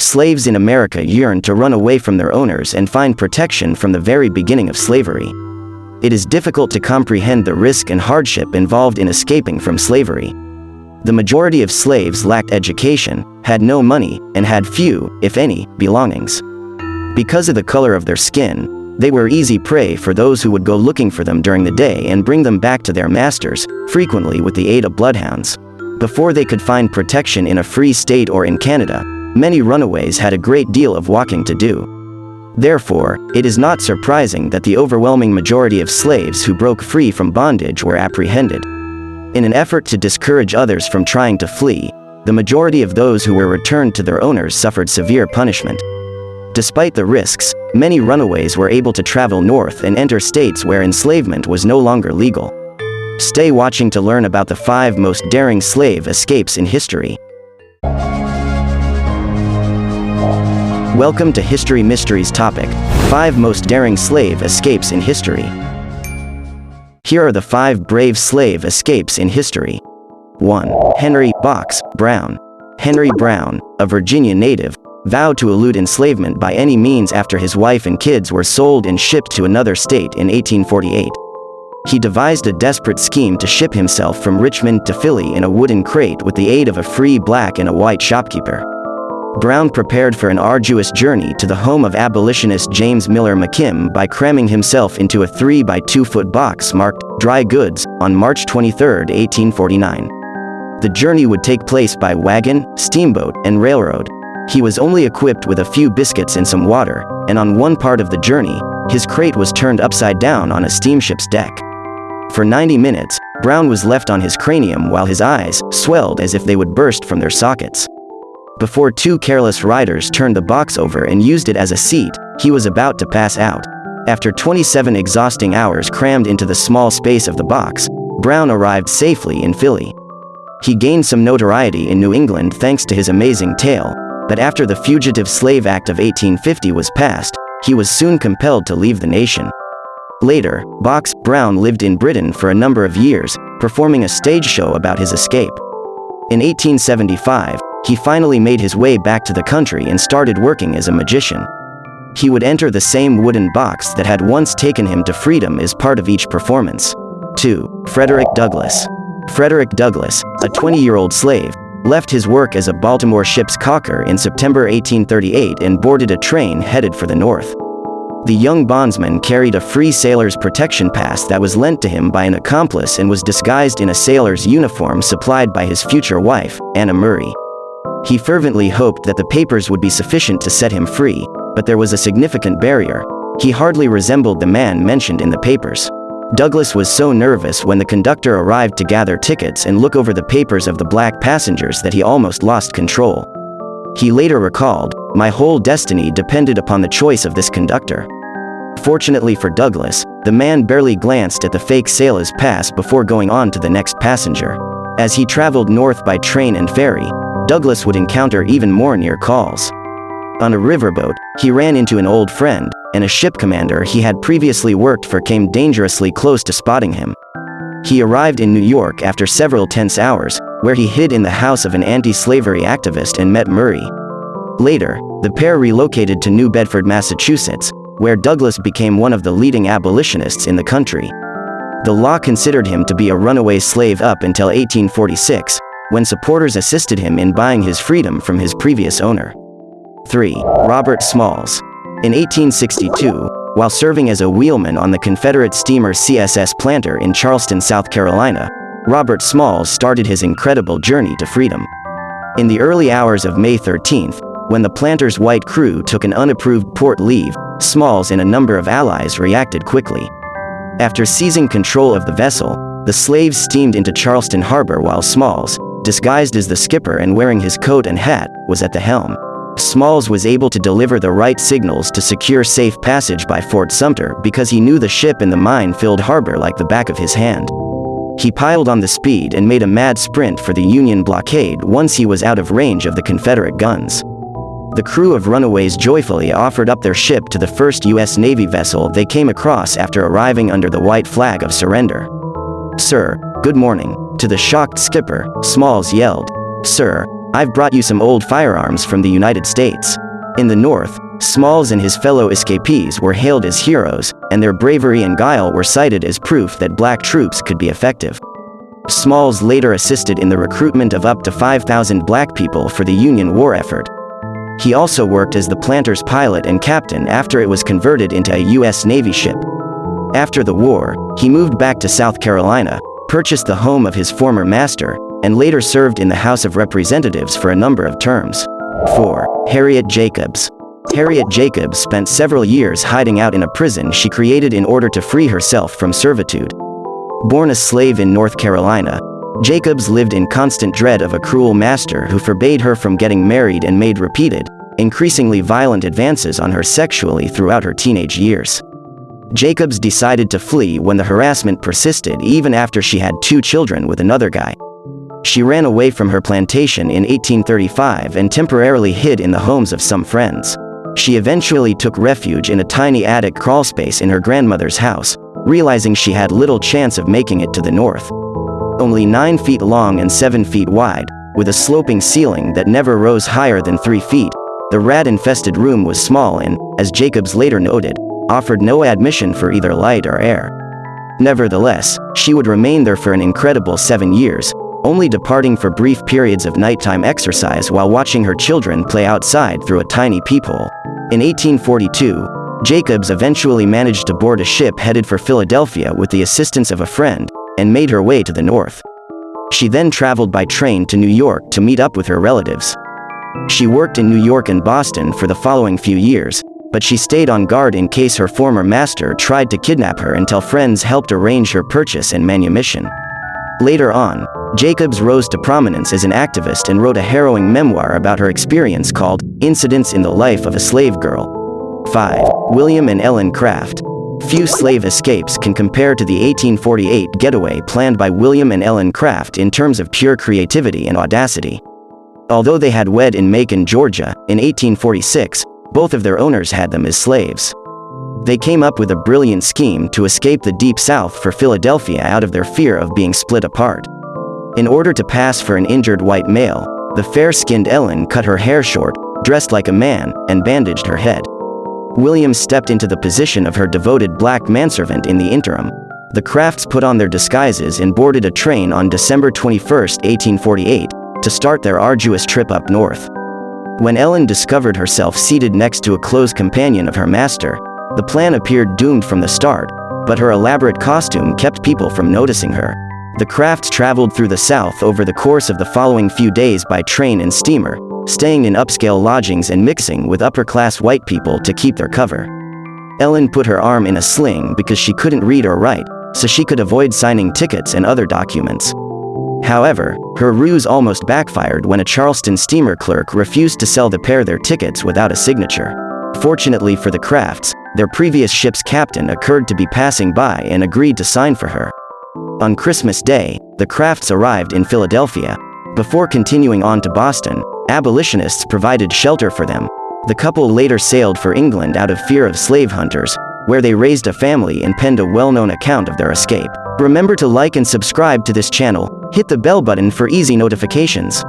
slaves in America yearned to run away from their owners and find protection from the very beginning of slavery. It is difficult to comprehend the risk and hardship involved in escaping from slavery. The majority of slaves lacked education, had no money, and had few, if any, belongings. Because of the color of their skin, they were easy prey for those who would go looking for them during the day and bring them back to their masters, frequently with the aid of bloodhounds. Before they could find protection in a free state or in Canada, many runaways had a great deal of walking to do. Therefore, it is not surprising that the overwhelming majority of slaves who broke free from bondage were apprehended. In an effort to discourage others from trying to flee, the majority of those who were returned to their owners suffered severe punishment. Despite the risks, many runaways were able to travel north and enter states where enslavement was no longer legal. Stay watching to learn about the 5 most daring slave escapes in history. Welcome to History Mysteries topic, 5 most daring slave escapes in history. Here are the 5 brave slave escapes in history. 1. Henry Box Brown. Henry Brown, a Virginia native, vowed to elude enslavement by any means after his wife and kids were sold and shipped to another state in 1848. He devised a desperate scheme to ship himself from Richmond to Philly in a wooden crate with the aid of a free black and a white shopkeeper. Brown prepared for an arduous journey to the home of abolitionist James Miller McKim by cramming himself into a 3 by 2 foot box marked "Dry Goods" on March 23, 1849. The journey would take place by wagon, steamboat, and railroad. He was only equipped with a few biscuits and some water, and on one part of the journey, his crate was turned upside down on a steamship's deck. For 90 minutes, Brown was left on his cranium while his eyes swelled as if they would burst from their sockets. Before 2 careless riders turned the box over and used it as a seat, he was about to pass out. After 27 exhausting hours crammed into the small space of the box, Brown arrived safely in Philly. He gained some notoriety in New England thanks to his amazing tale, but after the Fugitive Slave Act of 1850 was passed, he was soon compelled to leave the nation. Later, Box Brown lived in Britain for a number of years, performing a stage show about his escape. In 1875, he finally made his way back to the country and started working as a magician. He would enter the same wooden box that had once taken him to freedom as part of each performance. 2. Frederick Douglass. Frederick Douglass, a 20-year-old slave, left his work as a Baltimore ship's caulker in September 1838 and boarded a train headed for the north. The young bondsman carried a free sailor's protection pass that was lent to him by an accomplice and was disguised in a sailor's uniform supplied by his future wife, Anna Murray. He fervently hoped that the papers would be sufficient to set him free, but there was a significant barrier. He hardly resembled the man mentioned in the papers. Douglass was so nervous when the conductor arrived to gather tickets and look over the papers of the black passengers that he almost lost control. He later recalled, "My whole destiny depended upon the choice of this conductor." Fortunately for Douglass, the man barely glanced at the fake sailor's pass before going on to the next passenger. As he traveled north by train and ferry, Douglass would encounter even more near calls. On a riverboat, he ran into an old friend, and a ship commander he had previously worked for came dangerously close to spotting him. He arrived in New York after several tense hours, where he hid in the house of an anti-slavery activist and met Murray. Later, the pair relocated to New Bedford, Massachusetts, where Douglass became one of the leading abolitionists in the country. The law considered him to be a runaway slave up until 1846, when supporters assisted him in buying his freedom from his previous owner. 3. Robert Smalls. In 1862, while serving as a wheelman on the Confederate steamer CSS Planter in Charleston, South Carolina, Robert Smalls started his incredible journey to freedom. In the early hours of May 13th, when the Planter's white crew took an unapproved port leave, Smalls and a number of allies reacted quickly. After seizing control of the vessel, the slaves steamed into Charleston Harbor while Smalls, disguised as the skipper and wearing his coat and hat, was at the helm. Smalls was able to deliver the right signals to secure safe passage by Fort Sumter because he knew the ship and the mine-filled harbor like the back of his hand. He piled on the speed and made a mad sprint for the Union blockade once he was out of range of the Confederate guns. The crew of runaways joyfully offered up their ship to the first U.S. Navy vessel they came across after arriving under the white flag of surrender. "Sir, good morning." To the shocked skipper, Smalls yelled, "Sir, "I've brought you some old firearms from the United States." In the North, Smalls and his fellow escapees were hailed as heroes, and their bravery and guile were cited as proof that black troops could be effective. Smalls later assisted in the recruitment of up to 5,000 black people for the Union war effort. He also worked as the Planter's pilot and captain after it was converted into a U.S. Navy ship. After the war, he moved back to South Carolina, purchased the home of his former master, and later served in the House of Representatives for a number of terms. 4. Harriet Jacobs. Harriet Jacobs spent several years hiding out in a prison she created in order to free herself from servitude. Born a slave in North Carolina, Jacobs lived in constant dread of a cruel master who forbade her from getting married and made repeated, increasingly violent advances on her sexually throughout her teenage years. Jacobs decided to flee when the harassment persisted even after she had 2 children with another guy. She ran away from her plantation in 1835 and temporarily hid in the homes of some friends. She eventually took refuge in a tiny attic crawlspace in her grandmother's house, realizing she had little chance of making it to the north. Only 9 feet long and 7 feet wide, with a sloping ceiling that never rose higher than 3 feet, the rat-infested room was small and, as Jacobs later noted, offered no admission for either light or air. Nevertheless, she would remain there for an incredible 7 years, only departing for brief periods of nighttime exercise while watching her children play outside through a tiny peephole. In 1842, Jacobs eventually managed to board a ship headed for Philadelphia with the assistance of a friend, and made her way to the north. She then traveled by train to New York to meet up with her relatives. She worked in New York and Boston for the following few years, but she stayed on guard in case her former master tried to kidnap her until friends helped arrange her purchase and manumission. Later on, Jacobs rose to prominence as an activist and wrote a harrowing memoir about her experience called Incidents in the Life of a Slave Girl. 5. William and Ellen Craft. Few slave escapes can compare to the 1848 getaway planned by William and Ellen Craft in terms of pure creativity and audacity. Although they had wed in Macon, Georgia, in 1846, both of their owners had them as slaves. They came up with a brilliant scheme to escape the Deep South for Philadelphia out of their fear of being split apart. In order to pass for an injured white male, the fair-skinned Ellen cut her hair short, dressed like a man, and bandaged her head. William stepped into the position of her devoted black manservant in the interim. The Crafts put on their disguises and boarded a train on December 21, 1848, to start their arduous trip up north. When Ellen discovered herself seated next to a close companion of her master, the plan appeared doomed from the start, but her elaborate costume kept people from noticing her. The Crafts traveled through the South over the course of the following few days by train and steamer, staying in upscale lodgings and mixing with upper-class white people to keep their cover. Ellen put her arm in a sling because she couldn't read or write, so she could avoid signing tickets and other documents. However, her ruse almost backfired when a Charleston steamer clerk refused to sell the pair their tickets without a signature. Fortunately for the Crafts, their previous ship's captain occurred to be passing by and agreed to sign for her. On Christmas Day, the Crafts arrived in Philadelphia. Before continuing on to Boston, abolitionists provided shelter for them. The couple later sailed for England out of fear of slave hunters, where they raised a family and penned a well-known account of their escape. Remember to like and subscribe to this channel, hit the bell button for easy notifications.